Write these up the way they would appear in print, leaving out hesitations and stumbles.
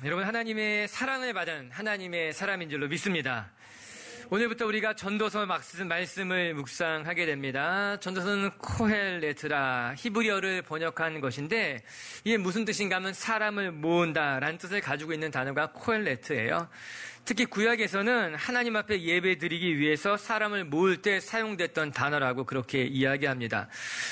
여러분, 하나님의 사랑을 받은 하나님의 사람인 줄로 믿습니다. 오늘부터 우리가 전도서 말씀을 묵상하게 됩니다. 전도서는 코헬레트라 히브리어를 번역한 것인데 이게 무슨 뜻인가 하면 사람을 모은다라는 뜻을 가지고 있는 단어가 코헬레트예요. 특히 구약에서는 하나님 앞에 예배 드리기 위해서 사람을 모을 때 사용됐던 단어라고 그렇게 이야기합니다.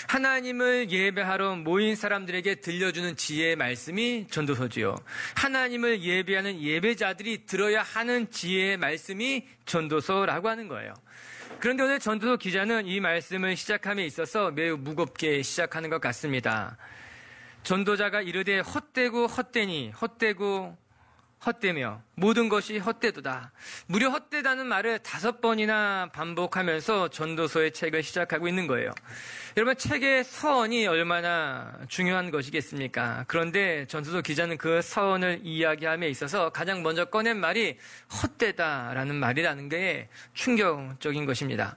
하나님을 예배하러 모인 사람들에게 들려주는 지혜의 말씀이 전도서지요. 하나님을 예배하는 예배자들이 들어야 하는 지혜의 말씀이 전도서라고 하는 거예요. 그런데 오늘 전도서 기자는 이 말씀을 시작함에 있어서 매우 무겁게 시작하는 것 같습니다. 전도자가 이르되 헛되고 헛되니 헛되고 헛되며 모든 것이 헛되도다. 무려 헛되다는 말을 5번이나 반복하면서 전도서의 책을 시작하고 있는 거예요. 여러분, 책의 서원이 얼마나 중요한 것이겠습니까? 그런데 전도서 기자는 그 서원을 이야기함에 있어서 가장 먼저 꺼낸 말이 헛되다라는 말이라는 게 충격적인 것입니다.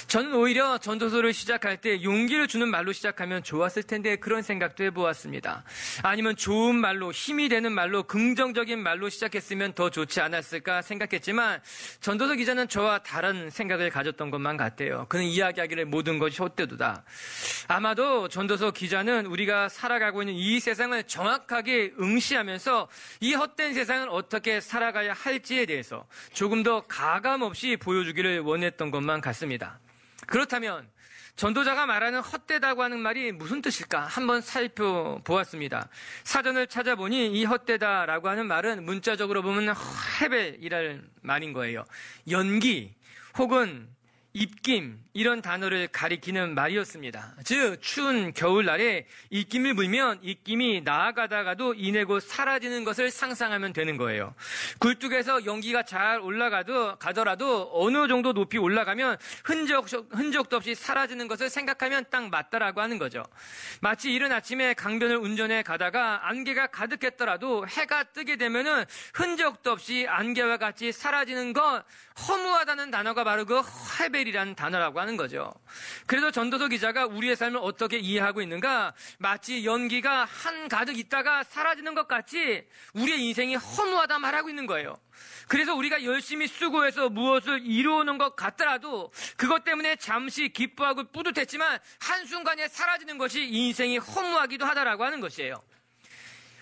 저는 오히려 전도서를 시작할 때 용기를 주는 말로 시작하면 좋았을 텐데 그런 생각도 해보았습니다. 아니면 좋은 말로, 힘이 되는 말로, 긍정적인 말로 시작했으면 더 좋지 않았을까 생각했지만 전도서 기자는 저와 다른 생각을 가졌던 것만 같아요. 그는 이야기하기를 모든 것이 헛되도다. 아마도 전도서 기자는 우리가 살아가고 있는 이 세상을 정확하게 응시하면서 이 헛된 세상을 어떻게 살아가야 할지에 대해서 조금 더 가감 없이 보여주기를 원했던 것만 같습니다. 그렇다면 전도자가 말하는 헛되다고 하는 말이 무슨 뜻일까 한번 살펴보았습니다. 사전을 찾아보니 이 헛되다라고 하는 말은 문자적으로 보면 헤벨이라는 말인 거예요. 연기 혹은 입김 이런 단어를 가리키는 말이었습니다. 즉 추운 겨울날에 입김을 불면 입김이 나아가다가도 이내 곧 사라지는 것을 상상하면 되는 거예요. 굴뚝에서 연기가 잘 가더라도 어느 정도 높이 올라가면 흔적도 없이 사라지는 것을 생각하면 딱 맞다라고 하는 거죠. 마치 이른 아침에 강변을 운전해 가다가 안개가 가득했더라도 해가 뜨게 되면은 흔적도 없이 안개와 같이 사라지는 것, 허무하다는 단어가 바로 그 헤벨이라는 단어라고 하는 거죠. 그래서 전도서 기자가 우리의 삶을 어떻게 이해하고 있는가? 마치 연기가 한가득 있다가 사라지는 것 같이 우리의 인생이 허무하다 말하고 있는 거예요. 그래서 우리가 열심히 수고해서 무엇을 이루어놓은 것 같더라도 그것 때문에 잠시 기뻐하고 뿌듯했지만 한순간에 사라지는 것이 인생이 허무하기도 하다라고 하는 것이에요.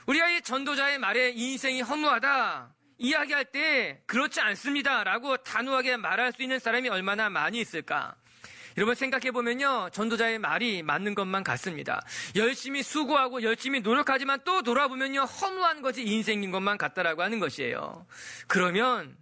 우리가 이 전도자의 말에 인생이 허무하다 이야기할 때 그렇지 않습니다라고 단호하게 말할 수 있는 사람이 얼마나 많이 있을까? 여러분 생각해보면요, 전도자의 말이 맞는 것만 같습니다. 열심히 수고하고 열심히 노력하지만 또 돌아보면요, 허무한 것이 인생인 것만 같다라고 하는 것이에요. 그러면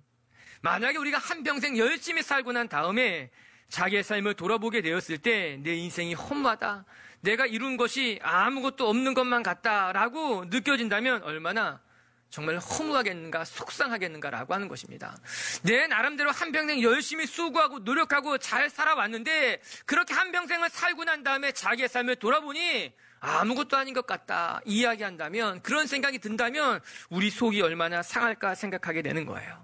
만약에 우리가 한평생 열심히 살고 난 다음에 자기의 삶을 돌아보게 되었을 때 내 인생이 허무하다, 내가 이룬 것이 아무것도 없는 것만 같다라고 느껴진다면 얼마나 정말 허무하겠는가, 속상하겠는가라고 하는 것입니다. 내 나름대로 한평생 열심히 수고하고 노력하고 잘 살아왔는데 그렇게 한평생을 살고 난 다음에 자기의 삶을 돌아보니 아무것도 아닌 것 같다 이야기한다면, 그런 생각이 든다면 우리 속이 얼마나 상할까 생각하게 되는 거예요.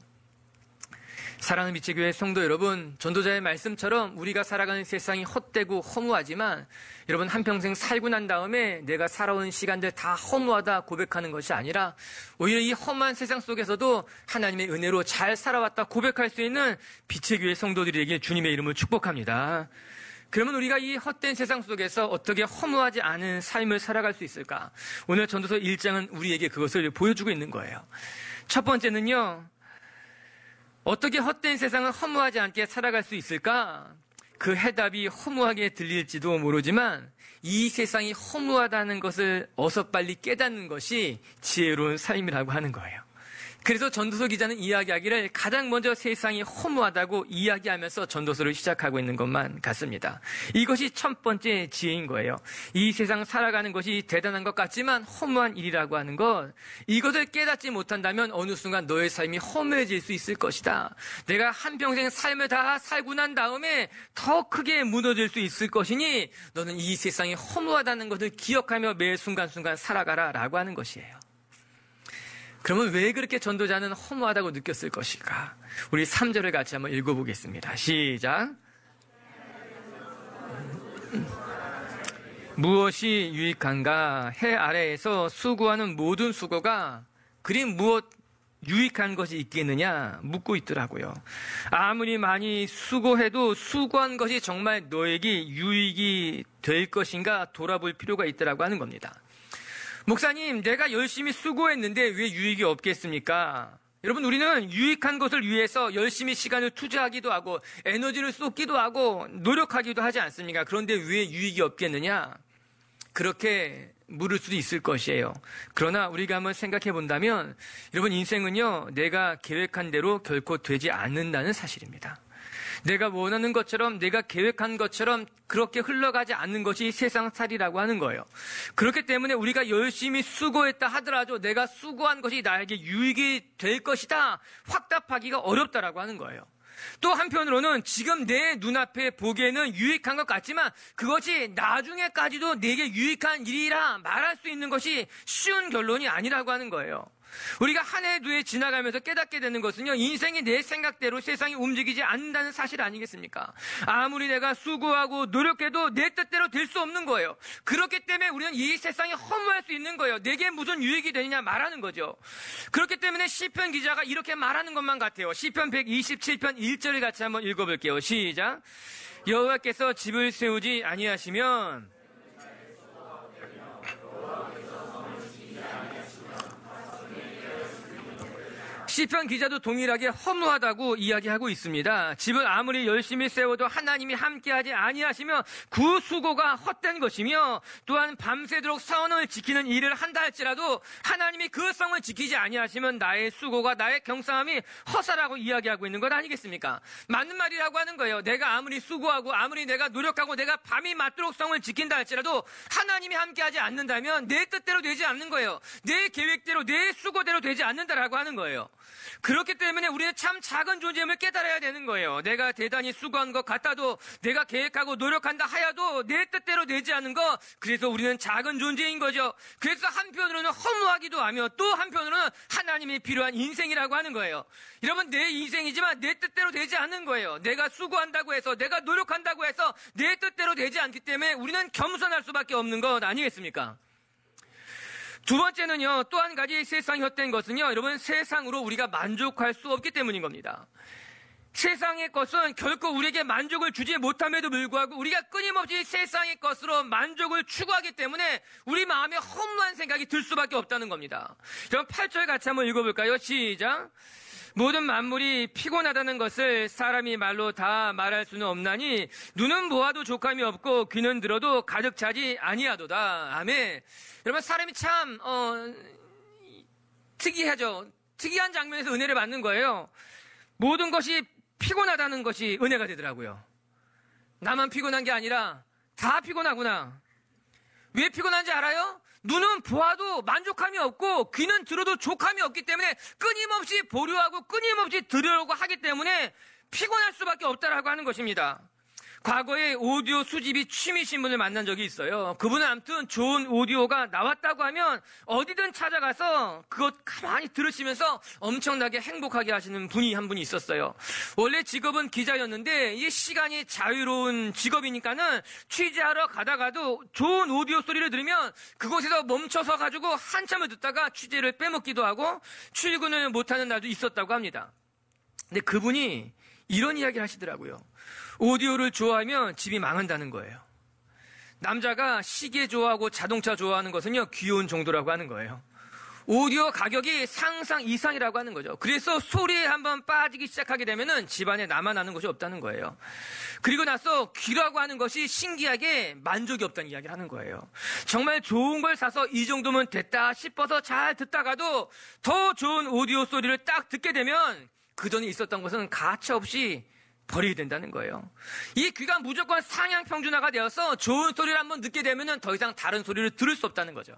사랑하는 미치교회 성도 여러분, 전도자의 말씀처럼 우리가 살아가는 세상이 헛되고 허무하지만 여러분 한평생 살고 난 다음에 내가 살아온 시간들 다 허무하다 고백하는 것이 아니라 오히려 이 험한 세상 속에서도 하나님의 은혜로 잘 살아왔다 고백할 수 있는 빛의 교회 성도들에게 주님의 이름을 축복합니다. 그러면 우리가 이 헛된 세상 속에서 어떻게 허무하지 않은 삶을 살아갈 수 있을까? 오늘 전도서 1장은 우리에게 그것을 보여주고 있는 거예요. 첫 번째는요, 어떻게 헛된 세상을 허무하지 않게 살아갈 수 있을까? 그 해답이 허무하게 들릴지도 모르지만 이 세상이 허무하다는 것을 어서 빨리 깨닫는 것이 지혜로운 삶이라고 하는 거예요. 그래서 전도서 기자는 이야기하기를 가장 먼저 세상이 허무하다고 이야기하면서 전도서를 시작하고 있는 것만 같습니다. 이것이 첫 번째 지혜인 거예요. 이 세상 살아가는 것이 대단한 것 같지만 허무한 일이라고 하는 것, 이것을 깨닫지 못한다면 어느 순간 너의 삶이 허무해질 수 있을 것이다. 내가 한평생 삶을 다 살고 난 다음에 더 크게 무너질 수 있을 것이니 너는 이 세상이 허무하다는 것을 기억하며 매 순간순간 살아가라 라고 하는 것이에요. 그러면 왜 그렇게 전도자는 허무하다고 느꼈을 것일까? 우리 3절을 같이 한번 읽어보겠습니다. 시작. 무엇이 유익한가? 해 아래에서 수고하는 모든 수고가 그리 무엇 유익한 것이 있겠느냐 묻고 있더라고요. 아무리 많이 수고해도 수고한 것이 정말 너에게 유익이 될 것인가 돌아볼 필요가 있더라고 하는 겁니다. 목사님, 내가 열심히 수고했는데 왜 유익이 없겠습니까? 여러분, 우리는 유익한 것을 위해서 열심히 시간을 투자하기도 하고 에너지를 쏟기도 하고 노력하기도 하지 않습니까? 그런데 왜 유익이 없겠느냐? 그렇게 물을 수도 있을 것이에요. 그러나 우리가 한번 생각해 본다면 여러분, 인생은요, 내가 계획한 대로 결코 되지 않는다는 사실입니다. 내가 원하는 것처럼, 내가 계획한 것처럼 그렇게 흘러가지 않는 것이 세상살이라고 하는 거예요. 그렇기 때문에 우리가 열심히 수고했다 하더라도 내가 수고한 것이 나에게 유익이 될 것이다 확답하기가 어렵다라고 하는 거예요. 또 한편으로는 지금 내 눈앞에 보기에는 유익한 것 같지만 그것이 나중에까지도 내게 유익한 일이라 말할 수 있는 것이 쉬운 결론이 아니라고 하는 거예요. 우리가 한 해 두 해 지나가면서 깨닫게 되는 것은요, 인생이 내 생각대로 세상이 움직이지 않는다는 사실 아니겠습니까? 아무리 내가 수고하고 노력해도 내 뜻대로 될 수 없는 거예요. 그렇기 때문에 우리는 이 세상에 허무할 수 있는 거예요. 내게 무슨 유익이 되느냐 말하는 거죠. 그렇기 때문에 시편 기자가 이렇게 말하는 것만 같아요. 시편 127편 1절을 같이 한번 읽어볼게요. 시작. 여호와께서 집을 세우지 아니하시면 시편 기자도 동일하게 허무하다고 이야기하고 있습니다. 집을 아무리 열심히 세워도 하나님이 함께하지 아니하시며 그 수고가 헛된 것이며 또한 밤새도록 성을 지키는 일을 한다 할지라도 하나님이 그 성을 지키지 아니하시면 나의 수고가 나의 경상함이 허사라고 이야기하고 있는 것 아니겠습니까? 맞는 말이라고 하는 거예요. 내가 아무리 수고하고 아무리 내가 노력하고 내가 밤이 맞도록 성을 지킨다 할지라도 하나님이 함께하지 않는다면 내 뜻대로 되지 않는 거예요. 내 계획대로 내 수고대로 되지 않는다라고 하는 거예요. 그렇기 때문에 우리는 참 작은 존재임을 깨달아야 되는 거예요. 내가 대단히 수고한 것 같아도 내가 계획하고 노력한다 하여도 내 뜻대로 되지 않는 것, 그래서 우리는 작은 존재인 거죠. 그래서 한편으로는 허무하기도 하며 또 한편으로는 하나님이 필요한 인생이라고 하는 거예요. 여러분, 내 인생이지만 내 뜻대로 되지 않는 거예요. 내가 수고한다고 해서 내가 노력한다고 해서 내 뜻대로 되지 않기 때문에 우리는 겸손할 수밖에 없는 것 아니겠습니까? 두 번째는요, 또 한 가지 세상이 헛된 것은요, 여러분, 세상으로 우리가 만족할 수 없기 때문인 겁니다. 세상의 것은 결코 우리에게 만족을 주지 못함에도 불구하고 우리가 끊임없이 세상의 것으로 만족을 추구하기 때문에 우리 마음에 허무한 생각이 들 수밖에 없다는 겁니다. 여러분, 8절 같이 한번 읽어볼까요? 시작. 모든 만물이 피곤하다는 것을 사람이 말로 다 말할 수는 없나니 눈은 보아도 족함이 없고 귀는 들어도 가득 차지 아니하도다. 아멘. 여러분, 사람이 참 특이하죠. 특이한 장면에서 은혜를 받는 거예요. 모든 것이 피곤하다는 것이 은혜가 되더라고요. 나만 피곤한 게 아니라 다 피곤하구나. 왜 피곤한지 알아요? 눈은 보아도 만족함이 없고 귀는 들어도 족함이 없기 때문에 끊임없이 보려하고 끊임없이 들으려고 하기 때문에 피곤할 수밖에 없다라고 하는 것입니다. 과거에 오디오 수집이 취미신 분을 만난 적이 있어요. 그분은 아무튼 좋은 오디오가 나왔다고 하면 어디든 찾아가서 그것 가만히 들으시면서 엄청나게 행복하게 하시는 분이 한 분이 있었어요. 원래 직업은 기자였는데 이 시간이 자유로운 직업이니까는 취재하러 가다가도 좋은 오디오 소리를 들으면 그곳에서 멈춰서 가지고 한참을 듣다가 취재를 빼먹기도 하고 출근을 못하는 날도 있었다고 합니다. 근데 그분이 이런 이야기를 하시더라고요. 오디오를 좋아하면 집이 망한다는 거예요. 남자가 시계 좋아하고 자동차 좋아하는 것은요, 귀여운 정도라고 하는 거예요. 오디오 가격이 상상 이상이라고 하는 거죠. 그래서 소리에 한번 빠지기 시작하게 되면은 집안에 남아나는 것이 없다는 거예요. 그리고 나서 귀라고 하는 것이 신기하게 만족이 없다는 이야기를 하는 거예요. 정말 좋은 걸 사서 이 정도면 됐다 싶어서 잘 듣다가도 더 좋은 오디오 소리를 딱 듣게 되면 그 전에 있었던 것은 가차없이 버리게 된다는 거예요. 이 귀가 무조건 상향 평준화가 되어서 좋은 소리를 한번 듣게 되면 더 이상 다른 소리를 들을 수 없다는 거죠.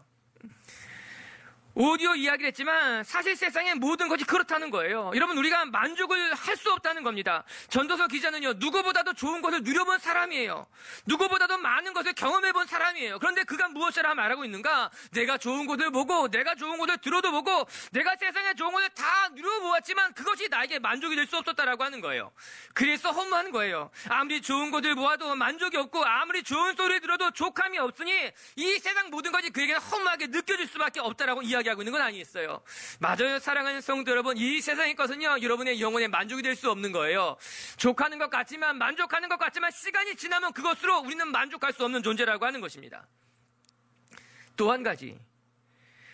오디오 이야기를 했지만 사실 세상의 모든 것이 그렇다는 거예요. 여러분, 우리가 만족을 할 수 없다는 겁니다. 전도서 기자는요, 누구보다도 좋은 것을 누려본 사람이에요. 누구보다도 많은 것을 경험해본 사람이에요. 그런데 그가 무엇이라 말하고 있는가? 내가 좋은 것을 보고 내가 좋은 것을 들어도 보고 내가 세상에 좋은 것을 다 누려보았지만 그것이 나에게 만족이 될 수 없었다라고 하는 거예요. 그래서 허무한 거예요. 아무리 좋은 것을 보아도 만족이 없고 아무리 좋은 소리를 들어도 족함이 없으니 이 세상 모든 것이 그에게는 허무하게 느껴질 수밖에 없다라고 이야기하고 이야기하고 있는 건 아니겠어요. 맞아요. 사랑하는 성도 여러분, 이 세상의 것은요, 여러분의 영혼의 만족이 될 수 없는 거예요. 족하는 것 같지만, 만족하는 것 같지만 시간이 지나면 그것으로 우리는 만족할 수 없는 존재라고 하는 것입니다. 또 한 가지,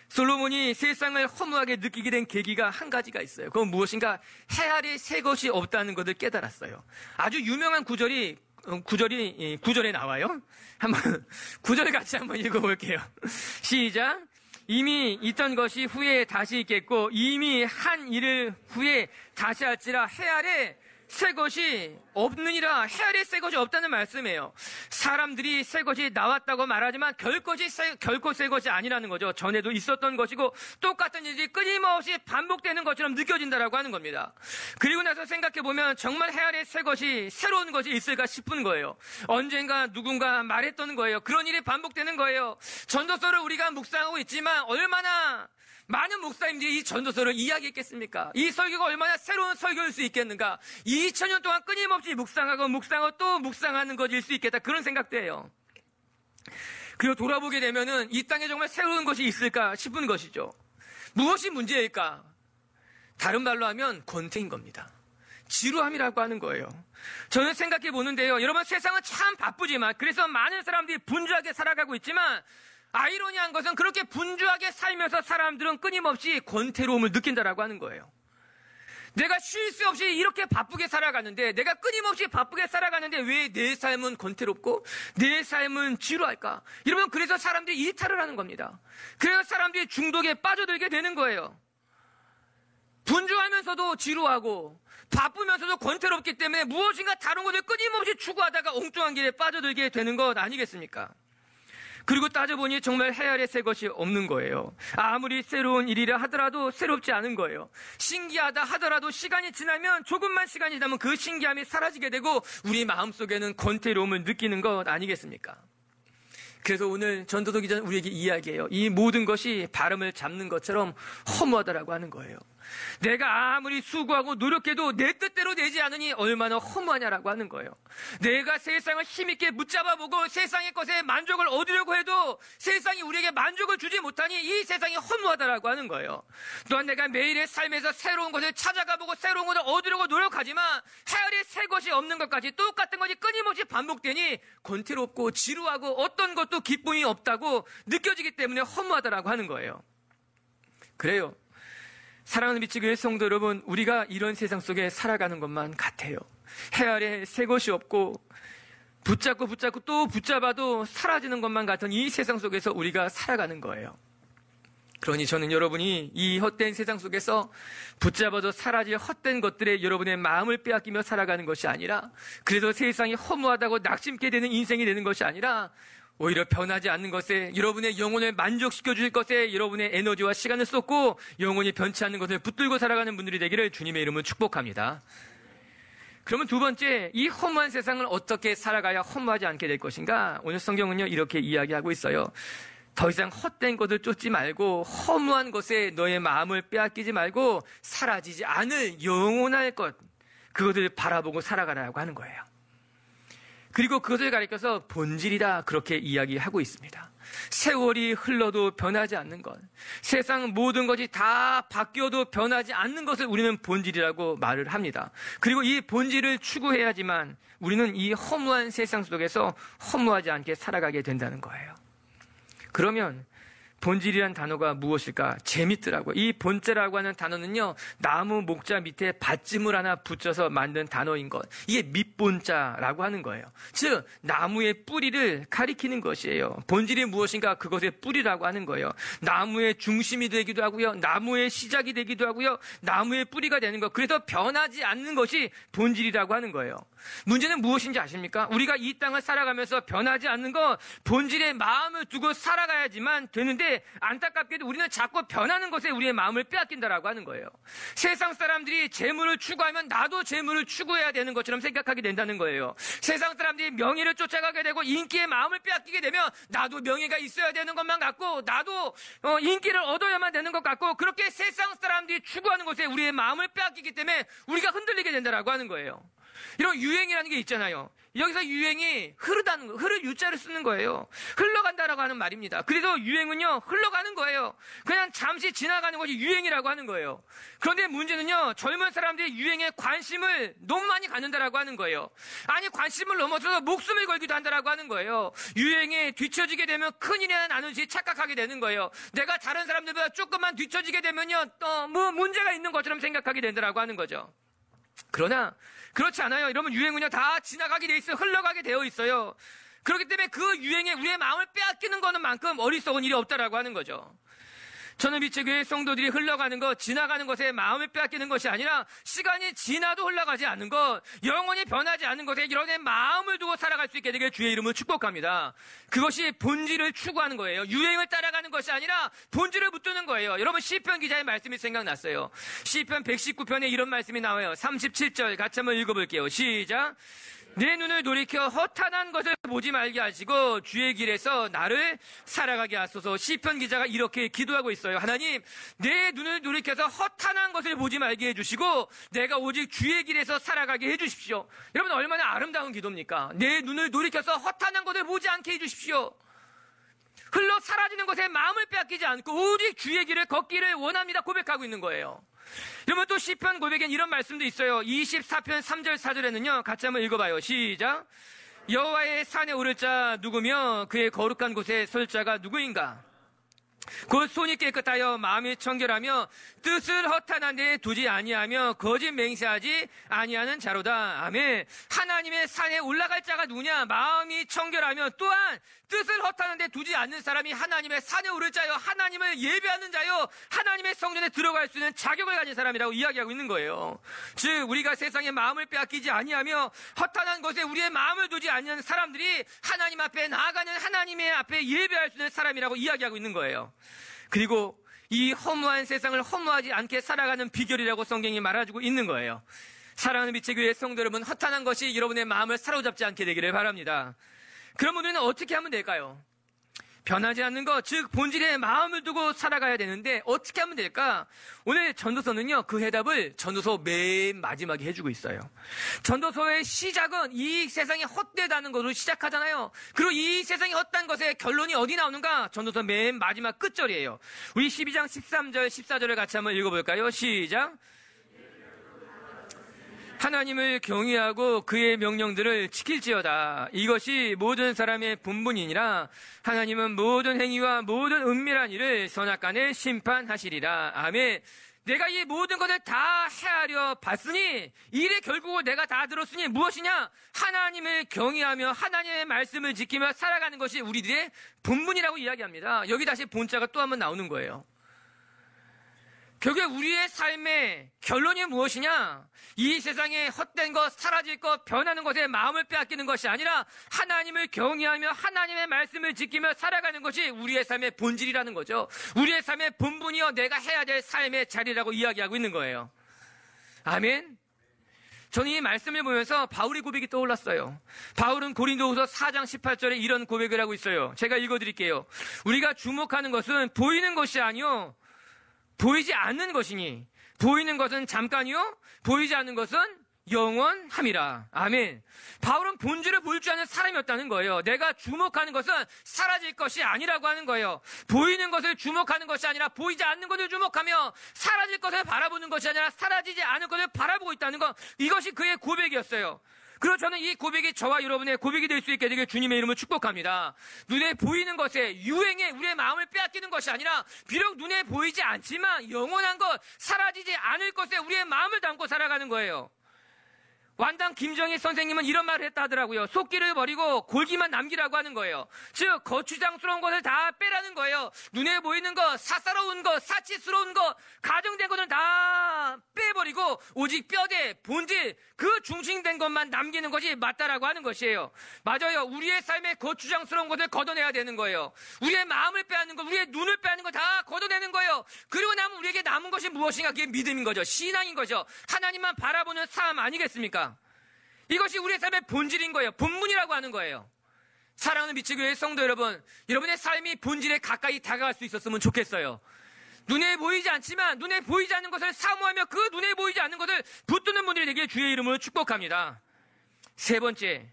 솔로몬이 세상을 허무하게 느끼게 된 계기가 한 가지가 있어요. 그건 무엇인가? 해 아래 새 것이 없다는 것을 깨달았어요. 아주 유명한 구절이 구절에 나와요. 한번 구절 같이 한번 읽어볼게요. 시작. 이미 있던 것이 후에 다시 있겠고 이미 한 일을 후에 다시 할지라 해 아래 새 것이 없느니라. 해 아래 새 것이 없다는 말씀이에요. 사람들이 새 것이 나왔다고 말하지만 결코 새 것이 아니라는 거죠. 전에도 있었던 것이고 똑같은 일이 끊임없이 반복되는 것처럼 느껴진다라고 하는 겁니다. 그리고 나서 생각해보면 정말 해 아래 새 것이 새로운 것이 있을까 싶은 거예요. 언젠가 누군가 말했던 거예요. 그런 일이 반복되는 거예요. 전도서를 우리가 묵상하고 있지만 얼마나 많은 목사님들이 이 전도서를 이야기했겠습니까? 이 설교가 얼마나 새로운 설교일 수 있겠는가? 2000년 동안 끊임없이 묵상하고 또 묵상하는 것일 수 있겠다. 그런 생각도 해요. 그리고 돌아보게 되면은 이 땅에 정말 새로운 것이 있을까 싶은 것이죠. 무엇이 문제일까? 다른 말로 하면 권태인 겁니다. 지루함이라고 하는 거예요. 저는 생각해 보는데요. 여러분, 세상은 참 바쁘지만, 그래서 많은 사람들이 분주하게 살아가고 있지만, 아이러니한 것은 그렇게 분주하게 살면서 사람들은 끊임없이 권태로움을 느낀다라고 하는 거예요. 내가 쉴 수 없이 이렇게 바쁘게 살아가는데, 내가 끊임없이 바쁘게 살아가는데 왜 내 삶은 권태롭고 내 삶은 지루할까? 이러면 그래서 사람들이 이탈을 하는 겁니다. 그래서 사람들이 중독에 빠져들게 되는 거예요. 분주하면서도 지루하고 바쁘면서도 권태롭기 때문에 무엇인가 다른 것을 끊임없이 추구하다가 엉뚱한 길에 빠져들게 되는 것 아니겠습니까? 그리고 따져보니 정말 해 아래 새 것이 없는 거예요. 아무리 새로운 일이라 하더라도 새롭지 않은 거예요. 신기하다 하더라도 시간이 지나면, 조금만 시간이 지나면 그 신기함이 사라지게 되고 우리 마음속에는 권태로움을 느끼는 것 아니겠습니까? 그래서 오늘 전도서 기자는 우리에게 이야기해요. 이 모든 것이 발음을 잡는 것처럼 허무하다라고 하는 거예요. 내가 아무리 수고하고 노력해도 내 뜻대로 되지 않으니 얼마나 허무하냐라고 하는 거예요. 내가 세상을 힘있게 붙잡아보고 세상의 것에 만족을 얻으려고 해도 세상이 우리에게 만족을 주지 못하니 이 세상이 허무하다라고 하는 거예요. 또한 내가 매일의 삶에서 새로운 것을 찾아가보고 새로운 것을 얻으려고 노력하지만 해 아래 새 것이 없는 것까지 똑같은 것이 끊임없이 반복되니 권태롭고 지루하고 어떤 것도 기쁨이 없다고 느껴지기 때문에 허무하다라고 하는 거예요. 그래요. 사랑하는 미치교회 성도 여러분, 우리가 이런 세상 속에 살아가는 것만 같아요. 해 아래 새 것이 없고 붙잡고 또 붙잡아도 사라지는 것만 같은 이 세상 속에서 우리가 살아가는 거예요. 그러니 저는 여러분이 이 헛된 세상 속에서 붙잡아도 사라질 헛된 것들에 여러분의 마음을 빼앗기며 살아가는 것이 아니라, 그래서 세상이 허무하다고 낙심케 되는 인생이 되는 것이 아니라 오히려 변하지 않는 것에, 여러분의 영혼을 만족시켜 줄 것에 여러분의 에너지와 시간을 쏟고 영혼이 변치 않는 것을 붙들고 살아가는 분들이 되기를 주님의 이름으로 축복합니다. 그러면 두 번째, 이 허무한 세상을 어떻게 살아가야 허무하지 않게 될 것인가? 오늘 성경은요 이렇게 이야기하고 있어요. 더 이상 헛된 것을 쫓지 말고 허무한 것에 너의 마음을 빼앗기지 말고 사라지지 않을 영원할 것, 그것을 바라보고 살아가라고 하는 거예요. 그리고 그것을 가리켜서 본질이다, 그렇게 이야기하고 있습니다. 세월이 흘러도 변하지 않는 것, 세상 모든 것이 다 바뀌어도 변하지 않는 것을 우리는 본질이라고 말을 합니다. 그리고 이 본질을 추구해야지만 우리는 이 허무한 세상 속에서 허무하지 않게 살아가게 된다는 거예요. 그러면 본질이란 단어가 무엇일까? 재밌더라고요. 이 본자라고 하는 단어는요, 나무 목자 밑에 받침을 하나 붙여서 만든 단어인 것. 이게 밑본자라고 하는 거예요. 즉, 나무의 뿌리를 가리키는 것이에요. 본질이 무엇인가? 그것의 뿌리라고 하는 거예요. 나무의 중심이 되기도 하고요, 나무의 시작이 되기도 하고요, 나무의 뿌리가 되는 것. 그래서 변하지 않는 것이 본질이라고 하는 거예요. 문제는 무엇인지 아십니까? 우리가 이 땅을 살아가면서 변하지 않는 것, 본질의 마음을 두고 살아가야지만 되는데, 안타깝게도 우리는 자꾸 변하는 것에 우리의 마음을 빼앗긴다라고 하는 거예요. 세상 사람들이 재물을 추구하면 나도 재물을 추구해야 되는 것처럼 생각하게 된다는 거예요. 세상 사람들이 명예를 쫓아가게 되고 인기의 마음을 빼앗기게 되면 나도 명예가 있어야 되는 것만 같고 나도 인기를 얻어야만 되는 것 같고, 그렇게 세상 사람들이 추구하는 것에 우리의 마음을 빼앗기기 때문에 우리가 흔들리게 된다라고 하는 거예요. 이런 유행이라는 게 있잖아요. 여기서 유행이 흐르다는 거, 흐를 유자를 쓰는 거예요. 흘러간다라고 하는 말입니다. 그래서 유행은요, 흘러가는 거예요. 그냥 잠시 지나가는 것이 유행이라고 하는 거예요. 그런데 문제는요, 젊은 사람들이 유행에 관심을 너무 많이 갖는다라고 하는 거예요. 아니, 관심을 넘어서서 목숨을 걸기도 한다라고 하는 거예요. 유행에 뒤처지게 되면 큰일이 나는지 착각하게 되는 거예요. 내가 다른 사람들보다 조금만 뒤처지게 되면요, 뭐 문제가 있는 것처럼 생각하게 된다라고 하는 거죠. 그러나 그렇지 않아요. 여러분, 유행은요 다 지나가게 돼 있어요. 흘러가게 되어 있어요. 그렇기 때문에 그 유행에 우리의 마음을 빼앗기는 거는 만큼 어리석은 일이 없다라고 하는 거죠. 저는 미체교회 성도들이 흘러가는 것, 지나가는 것에 마음을 빼앗기는 것이 아니라 시간이 지나도 흘러가지 않는 것, 영원히 변하지 않는 것에 이런 마음을 두고 살아갈 수 있게 되길 주의 이름으로 축복합니다. 그것이 본질을 추구하는 거예요. 유행을 따라가는 것이 아니라 본질을 붙드는 거예요. 여러분, 시편 기자의 말씀이 생각났어요. 시편 119편에 이런 말씀이 나와요. 37절 같이 한번 읽어볼게요. 시작. 내 눈을 돌이켜 허탄한 것을 보지 말게 하시고 주의 길에서 나를 살아가게 하소서. 시편 기자가 이렇게 기도하고 있어요. 하나님, 내 눈을 돌이켜서 허탄한 것을 보지 말게 해주시고 내가 오직 주의 길에서 살아가게 해주십시오. 여러분, 얼마나 아름다운 기도입니까? 내 눈을 돌이켜서 허탄한 것을 보지 않게 해주십시오. 흘러 사라지는 것에 마음을 빼앗기지 않고 오직 주의 길을 걷기를 원합니다 고백하고 있는 거예요. 여러분, 또 시편 고백엔 이런 말씀도 있어요. 24편 3절 4절에는요 같이 한번 읽어봐요. 시작. 여호와의 산에 오를 자 누구며 그의 거룩한 곳에 설 자가 누구인가? 곧 손이 깨끗하여 마음이 청결하며 뜻을 허탄한 데에 두지 아니하며 거짓 맹세하지 아니하는 자로다. 아멘. 하나님의 산에 올라갈 자가 누구냐? 마음이 청결하며 또한 뜻을 허탄한 데 두지 않는 사람이 하나님의 산에 오를 자요, 하나님을 예배하는 자요, 하나님의 성전에 들어갈 수 있는 자격을 가진 사람이라고 이야기하고 있는 거예요. 즉 우리가 세상에 마음을 빼앗기지 아니하며 허탄한 것에 우리의 마음을 두지 않는 사람들이 하나님 앞에 나아가는, 하나님의 앞에 예배할 수 있는 사람이라고 이야기하고 있는 거예요. 그리고 이 허무한 세상을 허무하지 않게 살아가는 비결이라고 성경이 말해주고 있는 거예요. 사랑하는 미체교회 성도 여러분, 허탄한 것이 여러분의 마음을 사로잡지 않게 되기를 바랍니다. 그럼 우리는 어떻게 하면 될까요? 변하지 않는 것, 즉 본질에 마음을 두고 살아가야 되는데 어떻게 하면 될까? 오늘 전도서는요 그 해답을 전도서 맨 마지막에 해주고 있어요. 전도서의 시작은 이 세상이 헛되다는 것으로 시작하잖아요. 그리고 이 세상이 헛된 것의 결론이 어디 나오는가? 전도서 맨 마지막 끝절이에요. 우리 12장 13절 14절을 같이 한번 읽어볼까요? 시작. 하나님을 경외하고 그의 명령들을 지킬지어다. 이것이 모든 사람의 본분이니라. 하나님은 모든 행위와 모든 은밀한 일을 선악간에 심판하시리라. 아멘. 내가 이 모든 것을 다 헤아려 봤으니 일의 결국을 내가 다 들었으니 무엇이냐? 하나님을 경외하며 하나님의 말씀을 지키며 살아가는 것이 우리들의 본분이라고 이야기합니다. 여기 다시 본자가 또 한번 나오는 거예요. 결국에 우리의 삶의 결론이 무엇이냐? 이 세상에 헛된 것, 사라질 것, 변하는 것에 마음을 빼앗기는 것이 아니라 하나님을 경외하며 하나님의 말씀을 지키며 살아가는 것이 우리의 삶의 본질이라는 거죠. 우리의 삶의 본분이요, 내가 해야 될 삶의 자리라고 이야기하고 있는 거예요. 아멘. 저는 이 말씀을 보면서 바울의 고백이 떠올랐어요. 바울은 고린도후서 4장 18절에 이런 고백을 하고 있어요. 제가 읽어드릴게요. 우리가 주목하는 것은 보이는 것이 아니요 보이지 않는 것이니 보이는 것은 잠깐이요 보이지 않는 것은 영원함이라. 아멘. 바울은 본질을 보일 줄 아는 사람이었다는 거예요. 내가 주목하는 것은 사라질 것이 아니라고 하는 거예요. 보이는 것을 주목하는 것이 아니라 보이지 않는 것을 주목하며 사라질 것을 바라보는 것이 아니라 사라지지 않을 것을 바라보고 있다는 것, 이것이 그의 고백이었어요. 그리고 저는 이 고백이 저와 여러분의 고백이 될 수 있게 되길 주님의 이름으로 축복합니다. 눈에 보이는 것에, 유행에 우리의 마음을 빼앗기는 것이 아니라 비록 눈에 보이지 않지만 영원한 것, 사라지지 않을 것에 우리의 마음을 담고 살아가는 거예요. 완당 김정희 선생님은 이런 말을 했다 하더라고요. 속기를 버리고 골기만 남기라고 하는 거예요. 즉 거추장스러운 것을 다 빼라는 거예요. 눈에 보이는 것, 사사로운 것, 사치스러운 것, 가정된 것을 다 빼버리고 오직 뼈대, 본질, 그 중심된 것만 남기는 것이 맞다라고 하는 것이에요. 맞아요. 우리의 삶에 거추장스러운 것을 걷어내야 되는 거예요. 우리의 마음을 빼앗는 것, 우리의 눈을 빼앗는 것 다 걷어내는 거예요. 그리고 나면 우리에게 남은 것이 무엇인가? 그게 믿음인 거죠. 신앙인 거죠. 하나님만 바라보는 삶 아니겠습니까? 이것이 우리의 삶의 본질인 거예요. 본문이라고 하는 거예요. 사랑하는 미치교회 성도 여러분, 여러분의 삶이 본질에 가까이 다가갈 수 있었으면 좋겠어요. 눈에 보이지 않지만 눈에 보이지 않는 것을 사모하며 그 눈에 보이지 않는 것을 붙드는 분들이 되기를 주의 이름으로 축복합니다. 세 번째,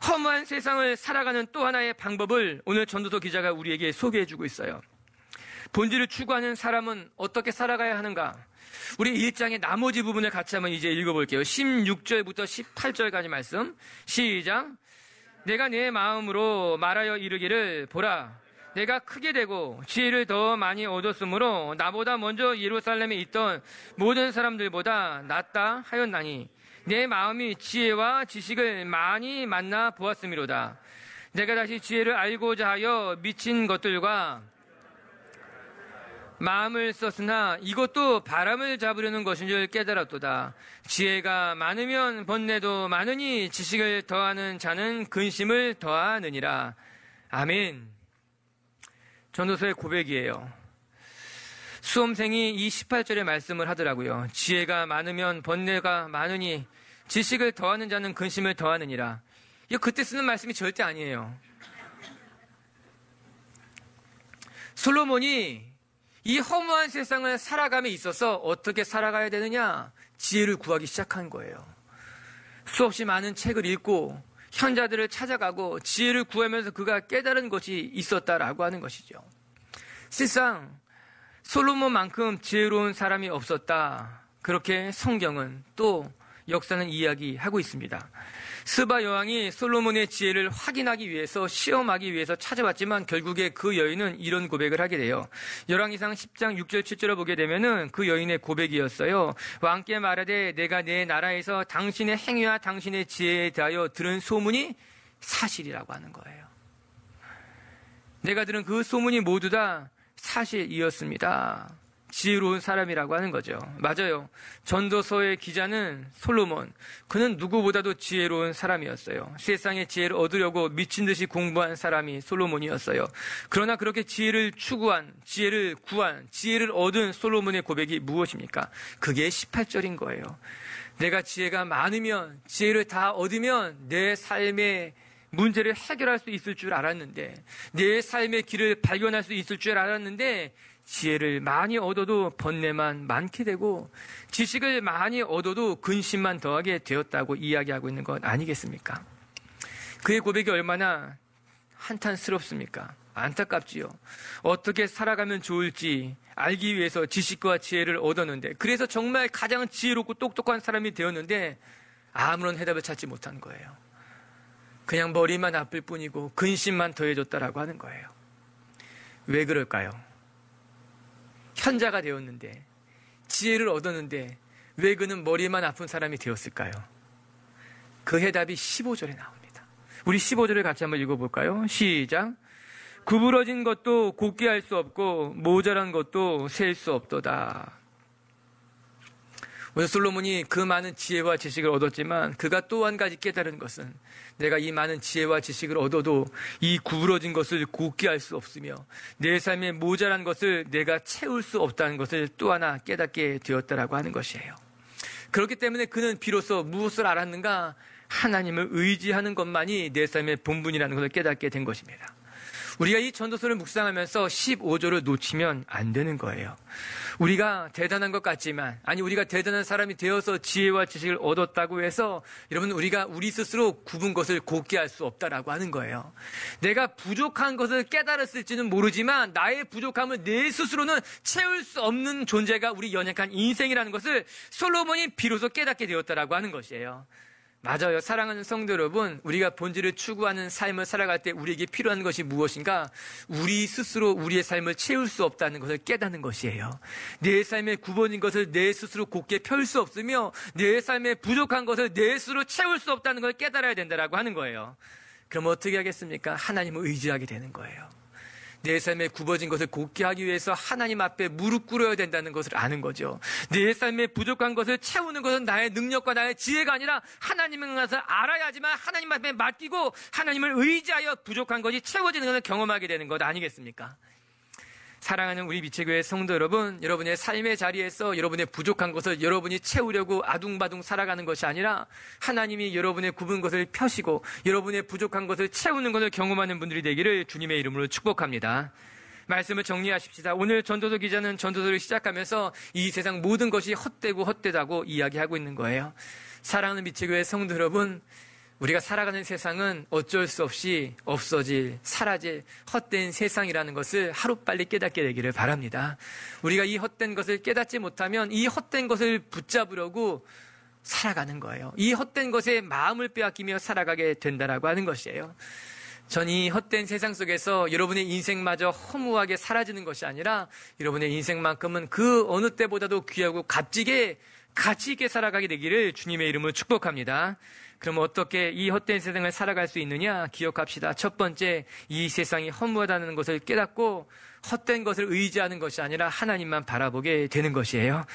허무한 세상을 살아가는 또 하나의 방법을 오늘 전도서 기자가 우리에게 소개해주고 있어요. 본질을 추구하는 사람은 어떻게 살아가야 하는가? 우리 1장의 나머지 부분을 같이 한번 이제 읽어볼게요. 16절부터 18절까지 말씀. 시작. 내가 내 마음으로 말하여 이르기를 보라. 내가 크게 되고 지혜를 더 많이 얻었으므로 나보다 먼저 예루살렘에 있던 모든 사람들보다 낫다 하였나니 내 마음이 지혜와 지식을 많이 만나 보았음이로다. 내가 다시 지혜를 알고자 하여 미친 것들과 마음을 썼으나 이것도 바람을 잡으려는 것인 줄 깨달았도다. 지혜가 많으면 번뇌도 많으니 지식을 더하는 자는 근심을 더하느니라. 아멘. 전도서의 고백이에요. 수험생이 이 18절의 말씀을 하더라고요. 지혜가 많으면 번뇌가 많으니 지식을 더하는 자는 근심을 더하느니라. 이거 그때 쓰는 말씀이 절대 아니에요. 솔로몬이 이 허무한 세상을 살아감에 있어서 어떻게 살아가야 되느냐? 지혜를 구하기 시작한 거예요. 수없이 많은 책을 읽고 현자들을 찾아가고 지혜를 구하면서 그가 깨달은 것이 있었다라고 하는 것이죠. 실상 솔로몬만큼 지혜로운 사람이 없었다. 그렇게 성경은 또 역사는 이야기하고 있습니다. 스바 여왕이 솔로몬의 지혜를 확인하기 위해서 시험하기 위해서 찾아왔지만 결국에 그 여인은 이런 고백을 하게 돼요. 열왕기상 10장 6절 7절을 보게 되면은 그 여인의 고백이었어요. 왕께 말하되 내가 내 나라에서 당신의 행위와 당신의 지혜에 대하여 들은 소문이 사실이라고 하는 거예요. 내가 들은 그 소문이 모두 다 사실이었습니다. 지혜로운 사람이라고 하는 거죠. 맞아요. 전도서의 기자는 솔로몬. 그는 누구보다도 지혜로운 사람이었어요. 세상의 지혜를 얻으려고 미친 듯이 공부한 사람이 솔로몬이었어요. 그러나 그렇게 지혜를 추구한, 지혜를 구한, 지혜를 얻은 솔로몬의 고백이 무엇입니까? 그게 18절인 거예요. 내가 지혜가 많으면, 지혜를 다 얻으면 내 삶의 문제를 해결할 수 있을 줄 알았는데, 내 삶의 길을 발견할 수 있을 줄 알았는데, 지혜를 많이 얻어도 번뇌만 많게 되고 지식을 많이 얻어도 근심만 더하게 되었다고 이야기하고 있는 것 아니겠습니까? 그의 고백이 얼마나 한탄스럽습니까? 안타깝지요. 어떻게 살아가면 좋을지 알기 위해서 지식과 지혜를 얻었는데, 그래서 정말 가장 지혜롭고 똑똑한 사람이 되었는데 아무런 해답을 찾지 못한 거예요. 그냥 머리만 아플 뿐이고 근심만 더해졌다라고 하는 거예요. 왜 그럴까요? 현자가 되었는데, 지혜를 얻었는데 왜 그는 머리만 아픈 사람이 되었을까요? 그 해답이 15절에 나옵니다. 우리 15절을 같이 한번 읽어볼까요? 시작. 구부러진 것도 곱게 할 수 없고 모자란 것도 셀 수 없도다. 오늘 솔로몬이 그 많은 지혜와 지식을 얻었지만 그가 또 한 가지 깨달은 것은, 내가 이 많은 지혜와 지식을 얻어도 이 구부러진 것을 곱게 할 수 없으며 내 삶에 모자란 것을 내가 채울 수 없다는 것을 또 하나 깨닫게 되었다라고 하는 것이에요. 그렇기 때문에 그는 비로소 무엇을 알았는가? 하나님을 의지하는 것만이 내 삶의 본분이라는 것을 깨닫게 된 것입니다. 우리가 이 전도서를 묵상하면서 15절을 놓치면 안 되는 거예요. 우리가 대단한 것 같지만, 아니 우리가 대단한 사람이 되어서 지혜와 지식을 얻었다고 해서 여러분 우리가 우리 스스로 굽은 것을 곱게 할 수 없다라고 하는 거예요. 내가 부족한 것을 깨달았을지는 모르지만 나의 부족함을 내 스스로는 채울 수 없는 존재가 우리 연약한 인생이라는 것을 솔로몬이 비로소 깨닫게 되었다라고 하는 것이에요. 맞아요. 사랑하는 성도 여러분, 우리가 본질을 추구하는 삶을 살아갈 때 우리에게 필요한 것이 무엇인가? 우리 스스로 우리의 삶을 채울 수 없다는 것을 깨닫는 것이에요. 내 삶에 굽어진 것을 내 스스로 곱게 펼 수 없으며 내 삶에 부족한 것을 내 스스로 채울 수 없다는 걸 깨달아야 된다라고 하는 거예요. 그럼 어떻게 하겠습니까? 하나님을 의지하게 되는 거예요. 내 삶에 굽어진 것을 곱게 하기 위해서 하나님 앞에 무릎 꿇어야 된다는 것을 아는 거죠. 내 삶에 부족한 것을 채우는 것은 나의 능력과 나의 지혜가 아니라 하나님인 것을 알아야지만 하나님 앞에 맡기고 하나님을 의지하여 부족한 것이 채워지는 것을 경험하게 되는 것 아니겠습니까? 사랑하는 우리 미체교회 성도 여러분, 여러분의 삶의 자리에서 여러분의 부족한 것을 여러분이 채우려고 아둥바둥 살아가는 것이 아니라 하나님이 여러분의 굽은 것을 펴시고 여러분의 부족한 것을 채우는 것을 경험하는 분들이 되기를 주님의 이름으로 축복합니다. 말씀을 정리하십시다. 오늘 전도서 기자는 전도서를 시작하면서 이 세상 모든 것이 헛되고 헛되다고 이야기하고 있는 거예요. 사랑하는 미치교회 성도 여러분, 우리가 살아가는 세상은 어쩔 수 없이 없어질, 사라질 헛된 세상이라는 것을 하루빨리 깨닫게 되기를 바랍니다. 우리가 이 헛된 것을 깨닫지 못하면 이 헛된 것을 붙잡으려고 살아가는 거예요. 이 헛된 것에 마음을 빼앗기며 살아가게 된다라고 하는 것이에요. 전 이 헛된 세상 속에서 여러분의 인생마저 허무하게 사라지는 것이 아니라 여러분의 인생만큼은 그 어느 때보다도 귀하고 값지게 가치 있게 살아가게 되기를 주님의 이름으로 축복합니다. 그럼 어떻게 이 헛된 세상을 살아갈 수 있느냐? 기억합시다. 첫 번째, 이 세상이 허무하다는 것을 깨닫고 헛된 것을 의지하는 것이 아니라 하나님만 바라보게 되는 것이에요.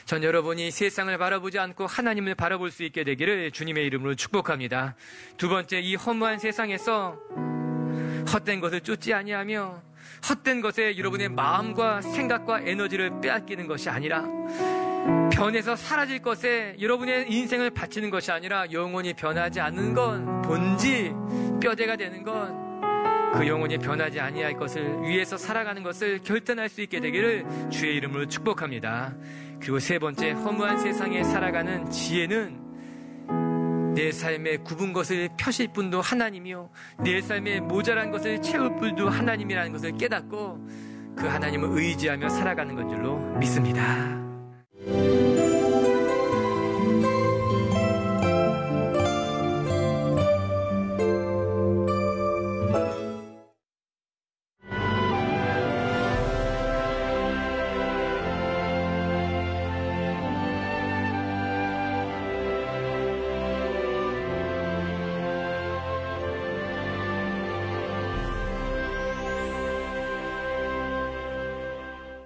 전 여러분이 세상을 바라보지 않고 하나님을 바라볼 수 있게 되기를 주님의 이름으로 축복합니다. 두 번째, 이 허무한 세상에서 헛된 것을 쫓지 아니하며 헛된 것에 여러분의 마음과 생각과 에너지를 빼앗기는 것이 아니라 변해서 사라질 것에 여러분의 인생을 바치는 것이 아니라 영원히 변하지 않는 건 본질, 뼈대가 되는 건 그 영원히 변하지 아니할 것을 위해서 살아가는 것을 결단할 수 있게 되기를 주의 이름으로 축복합니다. 그리고 세 번째, 허무한 세상에 살아가는 지혜는 내 삶에 굽은 것을 펴실 분도 하나님이요, 내 삶에 모자란 것을 채울 분도 하나님이라는 것을 깨닫고 그 하나님을 의지하며 살아가는 건 줄로 믿습니다.